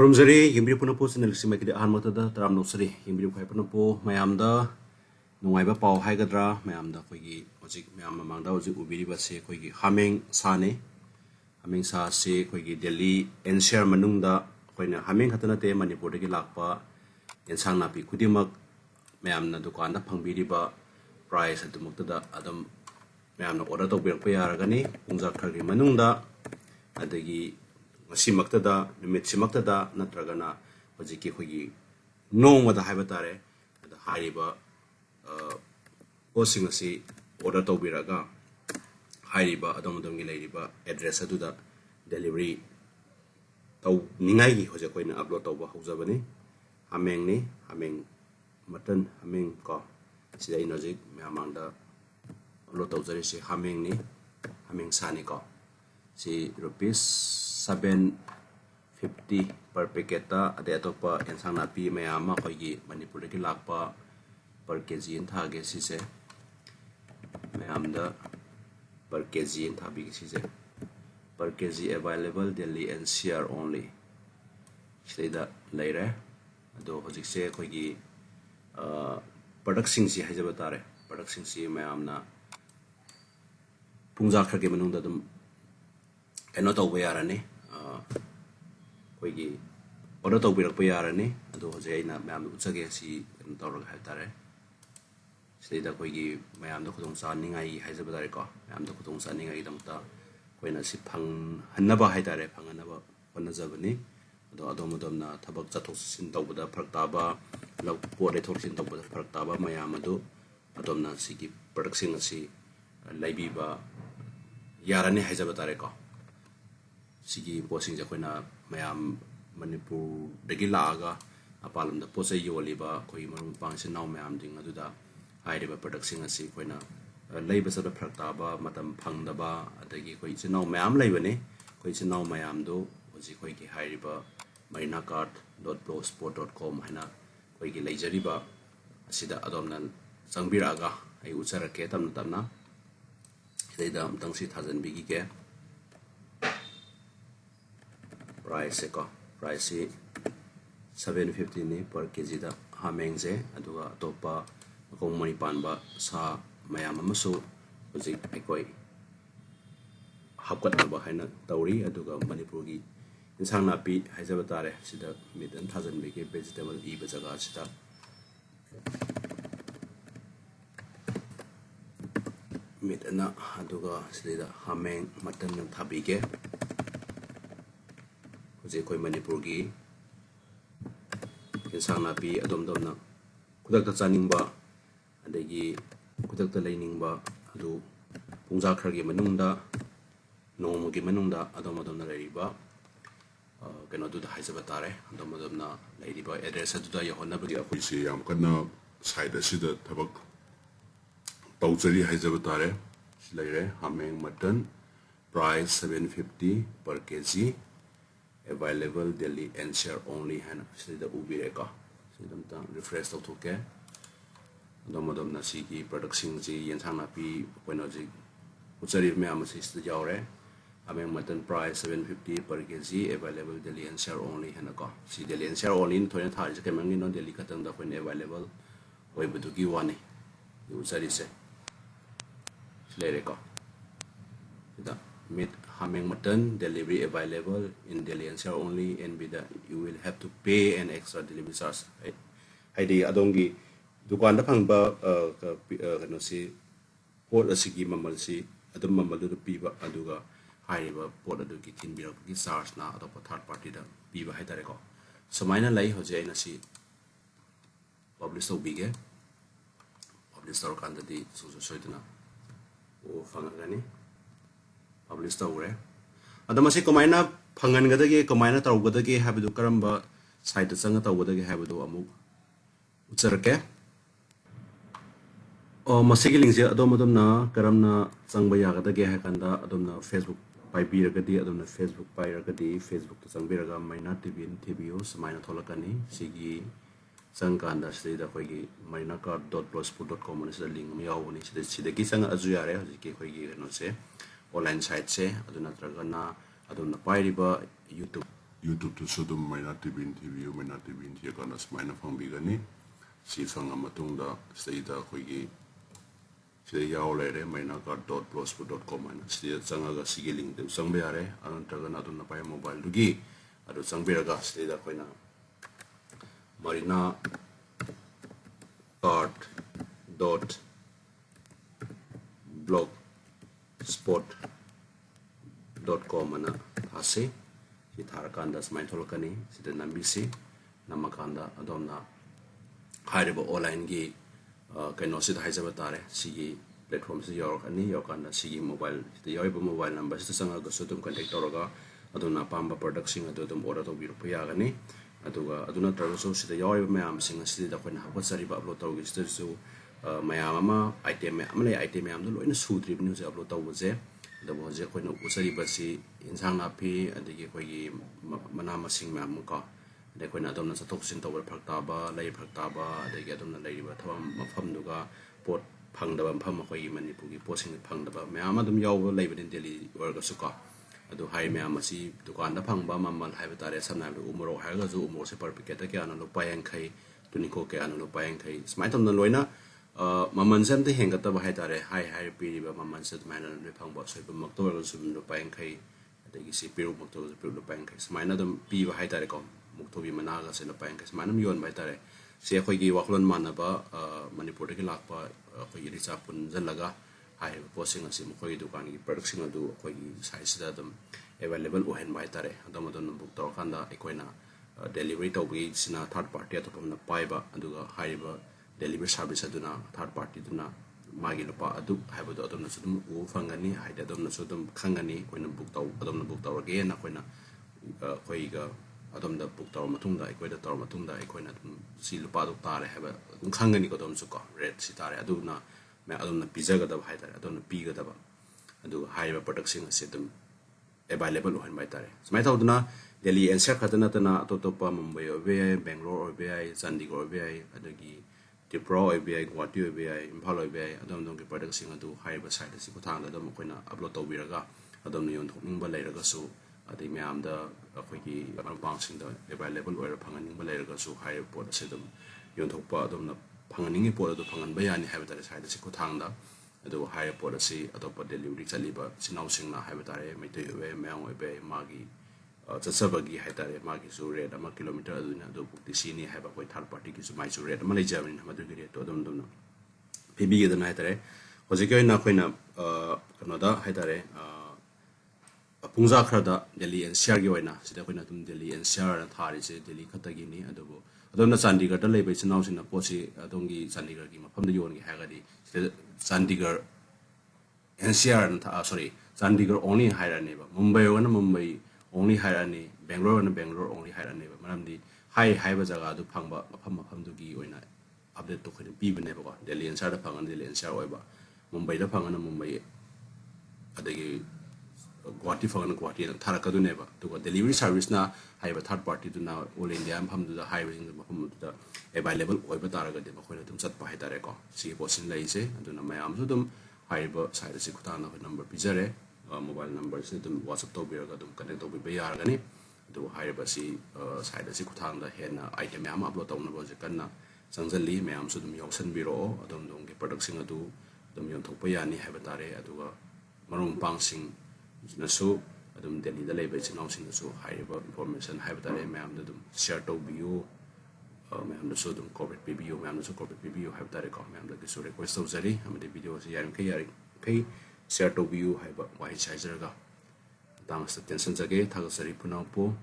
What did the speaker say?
Kurumzari, Yimbri Punapo, and Elsimaki Armata, Tram Nosari, Yimbri Punapo, Mayamda, Nuaiba Pau Hagadra, Mayamda Kogi, Ozik, Mayamanda, Ubiriba se Kogi, Haming Sane, Haming Sa se Kogi Delhi, NCR Manungda, when Haming Hatanate, Manipuraki Lakpa, yensang Napi Kudimak, Mayamna Dukanda, Phangbiragani, price at the Muktada, Adam Mayamna order to Pumnamakta, Pungja Kharagi Manungda, Adagi. Simaktada, Simaktada, Natragana, Waziki Hugi, no what the Habatare, the Hariba, Osingasi, order to Biraga, Hariba, Adomadongi Ladiba, address to the delivery. Tau Ningai was a coin upload over Hosabani, Hamengni, Hameng Mutton, Hameng Ko, Sida Inozik, Mayamanda, lot of the Hamengni, Hameng Saniko. Si rupees 750 per packeta ade atopa yensang Napi mayama koigi Manipuraki lakpa per kg in thage sise mayamda per kg in thabi sise per kg available Delhi NCR only sida leire ado hojik se koigi product sing si hajaba tare product sing si mayamna Pungja Kharagi Manungda dum cannot away arani Kogi order toubirakpa yarani ado Jaina Mam Utsagasi and Torag Hatare say that Kogi Mayam the Khudong Sanning I Hazabariko, Mam the Khudong Sanning I don't when I see Pang Hanaba Hatare, Panganaba, Panazabani, the Adomadona, Tabak Zatos in Tobuda, Praktaba, Love Portatox in Tobuda, Praktaba, Mayamado, Adomna Siki, Perxinasi, Leiba Yarani Hazabatareko. Sigi posing Jakuna Mayam Manipur Degilaga, Apalam the Posa Yoliba, Koi Marun Pansin now Mayam Ding Aduda, Ideba production a sequena, labors of the Praktaba, Madam Pangdaba, Adagi Koichi now Mayam Labane, Koichi now Mayam do, Ozikoiki Hiriba, marinacart.blogspot.com, Hana, Koiki Lajariba, Sida Adomnan, Phangbiragani, I Utsara Ketam Tamna, they dam Tangsi Tazan Bigike. Price 750 per kg da hamengse aduga topa kong mani panba sa Mayamsu Uzik Ekoi Hapkat hayna Tauri aduga Manipurgi yensang Napi Hazabatare Sida mid and thousand big vegetable Ibazaga Sita mid and aduga Sida Hameng Matan and Tabike Koi Manipurgi yensang Napi Adom Domna Kudakta Chaningba Adagi Kudakta Lainingba Adu Pungja Kharagi Manungda Nomugi Manungda Adomadona Leiba cannot do the Hazabatare Adomadona Ladiba address to the Yahonabia Puisi Yamkana side the Sida Tabak Touchari Hazabatare Slare Hameng Mutton price 750 per kg available Delhi NCR only hand say the Ubireka so them refresh to toke Domadom Nasiki production yensang Napi Penoji Utsari Mayamsu Jaure Ameng Mutton price 750 per kg available Delhi NCR only Hanako see Delhi NCR only in 20 Thai coming in on Delhi Katang when available Webutuki Wani Utsari say Slereko the mid Hameng Mutton delivery available in Delhi NCR only and with you will have to pay an extra delivery charge. Haidi Adongi Dukanda Pangba no si Port Asigi Mamalsi Adam Mamalu Piba Aduga Hariba Port Aduki Tinbiraki charge na adopt a third party da Piba Hidareko. So mine lay Jose Nasi published so big published our candidate so Soitana or Phangbiragani. Publish Tore. Adamasi Comaina Pangangadagi, Comaina Taugadagi, Habidu Karamba, site Sangata Wadagi Habidu Amu Utsarake. O Masigilings Adomadona, Karamna, Sangbayagadagi Hakanda, Adona Facebook by Biragadi, Adona Facebook by Ragadi, Facebook to Phangbiragani, Mina Tibin, Tibios, Mina Tolakani, Sigi, Sankanda, State of Hogi, marinacart.blogspot.com is the link me out when it's the Kisang Azuyare, Ziki Hogi, no say. Online site se aduna tragana aduna pairiba YouTube YouTube to Sudum Minati Bin TV, Minati Bin Tiaganas, Mina Phangbiragani, si Phangamatungda, Stada Hogi, Say Yaolere, Minaka.blogspot.com, and Stia Sangaga Sigiling, the Sangbeare, Antaganatuna by mobile Dugi, Adu Sangbiraga, Stada Hoina Marina Cart dot blogspot.com and Hase. Si Tharakanda Smile Tolkani, si the Nambisi, Namakanda, Adona, Haribo online gi, Kanosit Hizabatare, Sigi platforms York and New York and Sigi mobile, the Yoiba mobile number, Sanga Sotum contact Oraga, Adona Pamba production, Adum order to Puyagani, Aduna Tragoso, the Yoiba Mayam sing a city that when Hapatsari Bablo Togis to Mayama, item, item, in the suit news of Lota was there. The was a queen of Usari Basi, yensang Napi, and the Gikoy Manama sing Mamuka. The queen Adona Toxin Tower Praktaba, Lay Praktaba, the Gadona leiba, Maphamduga, Port Pangdaba, Pamakoy, Manipugi, posting Pangdaba, Mayamadum Yaw, labor in Delhi, Orgasuka. Adu high Mayamasi, Tukanda Pangba, Mamal Havatare, Sana, Umro Hagazu, Mose Perpicata, Lupayan Kai, Tunico Can, Lupayan Kai, Smite on the Loina. Maman the hang at the Haitare, high period, Maman said, Man and Pangba, so Moctor, Sum Lupankai, I think you see Peru Moctor, the Peru Lupankas, Minadum Piva Haitarecom, Moctobi Managas and Lupankas, Manum Yon Baitare, Seakogi Wakhallon Manaba, Manipuraki Lakpa, Yericha Punzalaga, high posting a Simkoi Dukani, production of do Kogi size them available Uhen Baitare, Adamadon book Torkanda, Equina, delivery to weeds in a third party at the Paiba, and do a high delivery service aduna third party duna magi lupa adu haibadu adumna sudum u fangani haida adumna sudum khangani koina book taw adumna book taw again na koina koiga adumna book taw matungda ikoida taw matungda ikoina si lupa du tare haba khangani ko dum suka red si tare aduna me adumna pizaga da haida adumna piga da adu haiba production system available hoin bai tare smai taw duna Delhi NCR khatana tana totopa Mumbai obai Bangalore obai Chandigarh obai adagi Tripura ABI, Guwahati ABI, Impal ABI, Adom product sing to high beside the Sikutang, Adam Quina, upload Toubirakpa, Adam Yon Baleragasu, the Mayam the Quiki, bouncing the available or Panganing Baleragasu, higher port the Sedum, Yontopa, Adam Panganing port the Pangan Bayani habitat side the Sikutanga, the higher port the sea, Adopa delivery Saliba, Sinausing Habitat, Mete, Mayam Bay, Magi. Sabagi Haitare, Magi Sure, a kilometer, do the senior have a quite hard party to my Sure, Malaysia in Madrid to them. PB the Nightare was a going up in another Haitare, Pungja Khara, Delhi and Shargioina, Sidaquinatum, Delhi and Shar and Haris, Delhi Katagini, and Adobo. Adona Sandigar, the labor is announced in a Posi, Adongi, Sandigar, from the Yoni Hagadi, Sandigar and Shar and sorry, Sandigar only hire a neighbor, Mumbai and Mumbai. Only hire any Bangalore and Bangalore only hire a neighbor. Madam the high Bazaga to Pangba, Mapam to Gi, when I update to Piba never Delhi and Sada Pang and Delhi and Sarawaba, Mumbai the Pang and Mumbai at the Guwahati Fang and Guwahati and Tharakadu never to a delivery service now. I have a third party to now all India and Pam to the highways in the Mapam to the available Oibataraga de Makonatum Chatpa Hitareko. See Bosin Laise and to Mayamsu them, Haiba side Sikutana of number Pizare. Mobile numbers them WhatsApp toubirakpa connect to be yargani to hire basi side the Sikutanga Hena item Yam upload on the Bozakana Sanzali Mayamsu them Yaosinbirak Adom get production adu the Yontopayani Habatare adu Marum Bouncing Nasu Adum Delhida leiba is announcing the so high information Habatare Mayam the share to BU Mayam the Sudum corporate PBU Mayam the corporate PBU Habatare Mayam the so request of Zari Amadi Delhi K share to view have a white sizer. Thanks to Thagatchari Pumnamakpu.